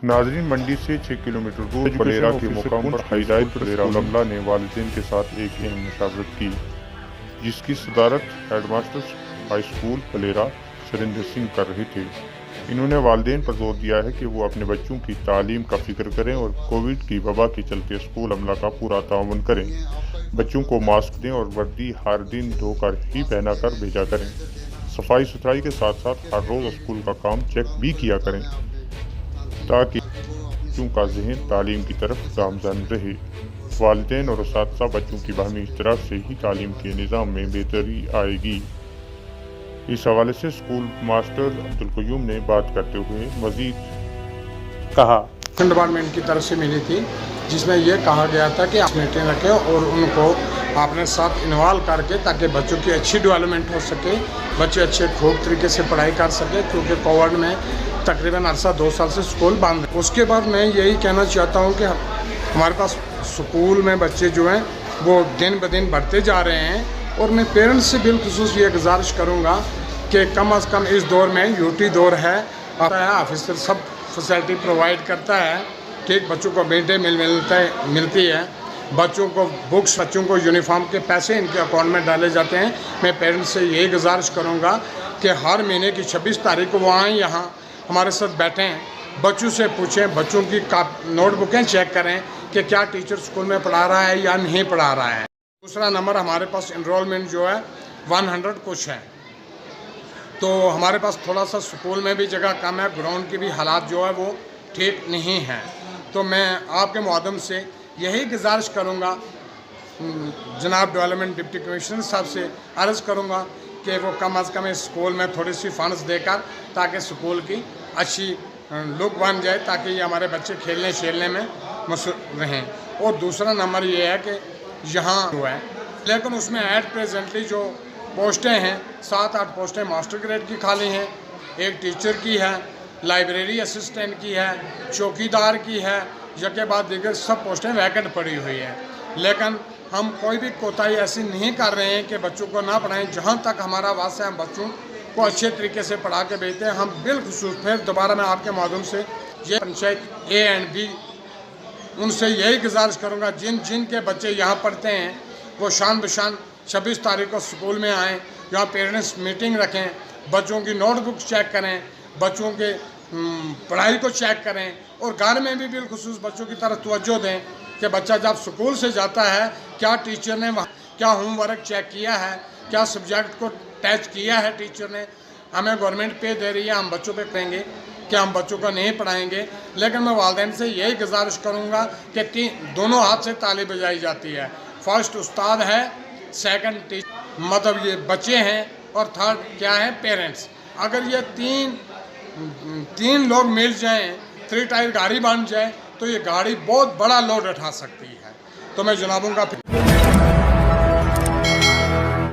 नाजरीन, मंडी से 6 किलोमीटर दूर पलेरा के मुकाम पर हाईलाइट अमला ने वालिदैन के साथ एक अहम मशावरत की, जिसकी सदारत headmaster high school Palera Surendra Singh कर रहे थे। इन्होंने वालिदैन पर जोर दिया है कि वो अपने बच्चों की तालीम का फिक्र करें और कोविड की वबा के चलते स्कूल अमला का पूरा ताउन करें। बच्चों को मास्क दें और वर्दी हर दिन धोकर ही पहना कर भेजा करें। सफाई सुथराई के साथ साथ हर रोज़ स्कूल का काम चेक भी किया करें ताकि बच्चों का जहन तालीम की तरफ गामजन रहे। वालिदैन और असातिज़ा बच्चों की बाहमी इश्तराक से ही तालीम के निज़ाम में बेहतरी आएगी। इस हवाले से स्कूल मास्टर अब्दुल क़य्यूम ने बात करते हुए मज़ीद कहा। डिपार्टमेंट की तरफ से मिली थी, जिसमें यह कहा गया था कि आप मीटिंग रखें और उनको अपने साथ इन्वॉल्व करके, ताकि बच्चों की अच्छी डेवलपमेंट हो सके, बच्चे अच्छे खूब तरीके से पढ़ाई कर सके, क्योंकि कोविड में तकरीबन अरसा 2 साल से स्कूल बंद है। उसके बाद मैं यही कहना चाहता हूँ कि हमारे पास स्कूल में बच्चे जो हैं वो दिन ब दिन बढ़ते जा रहे हैं, और मैं पेरेंट्स से बिलखुसूस ये गुजारिश करूँगा कि कम अज़ कम इस दौर में यूटी दौर है, ऑफिसर सब फैसिलिटी प्रोवाइड करता है, ठीक, बच्चों को मिड डे मील मिलती है, बच्चों को बुक्स, बच्चों को यूनिफॉर्म के पैसे इनके अकाउंट में डाले जाते हैं। मैं पेरेंट्स से यही गुजारिश करूँगा कि हर महीने की 26 तारीख को वो आएँ, यहाँ हमारे साथ बैठें, बच्चों से पूछें, बच्चों की नोटबुकें चेक करें कि क्या टीचर स्कूल में पढ़ा रहा है या नहीं पढ़ा रहा है। दूसरा नंबर, हमारे पास इनरोलमेंट जो है 100 कुछ है, तो हमारे पास थोड़ा सा स्कूल में भी जगह कम है, ग्राउंड की भी हालात जो है वो ठीक नहीं है। तो मैं आपके माध्यम से यही गुजारिश करूँगा, जनाब डेवलपमेंट डिप्टी कमिश्नर साहब से अर्ज़ करूँगा कि वो कम अज़ कम इस स्कूल में थोड़ी सी फंड्स देकर, ताकि स्कूल की अच्छी लुक बन जाए, ताकि ये हमारे बच्चे खेलने शेलने में मसरूफ़ रहें। और दूसरा नंबर ये है कि यहाँ जो है, लेकिन उसमें एट प्रेजेंटली जो पोस्टें हैं, 7-8 पोस्टें मास्टर ग्रेड की खाली हैं, एक टीचर की है, लाइब्रेरी असिस्टेंट की है, चौकीदार की है, के बाद दीगर सब पोस्टें वैकेंट पड़ी हुई हैं। लेकिन हम कोई भी कोताही ऐसी नहीं कर रहे हैं कि बच्चों को ना पढ़ाएं। जहाँ तक हमारा वास्ता है, हम बच्चों को अच्छे तरीके से पढ़ा के भेजते हैं। हम बिलखुसूस फिर दोबारा मैं आपके माध्यम से ये पंचायत ए एंड बी, उनसे यही गुजारिश करूँगा, जिन के बच्चे यहाँ पढ़ते हैं वो शान बशान 26 तारीख को स्कूल में आएँ, यहाँ पेरेंट्स मीटिंग रखें, बच्चों की नोटबुक चेक करें, बच्चों के पढ़ाई को चेक करें, और घर में भी बिलखुसूस बच्चों की तरफ तवज्जो दें कि बच्चा जब स्कूल से जाता है, क्या टीचर ने वहाँ क्या होमवर्क चेक किया है, क्या सब्जेक्ट को टच किया है टीचर ने। हमें गवर्नमेंट पे दे रही है, हम बच्चों पे कहेंगे कि हम बच्चों को नहीं पढ़ाएंगे, लेकिन मैं वालिदैन से यही गुजारिश करूँगा कि दोनों हाथ से ताली बजाई जाती है। फर्स्ट उस्ताद है, सेकंड टीचर, मतलब ये बच्चे हैं, और थर्ड क्या है, पेरेंट्स। अगर ये तीन लोग मिल जाएं, 3 टायर गाड़ी बन जाए, तो ये गाड़ी बहुत बड़ा लोड उठा सकती है। तो मैं जनाबों का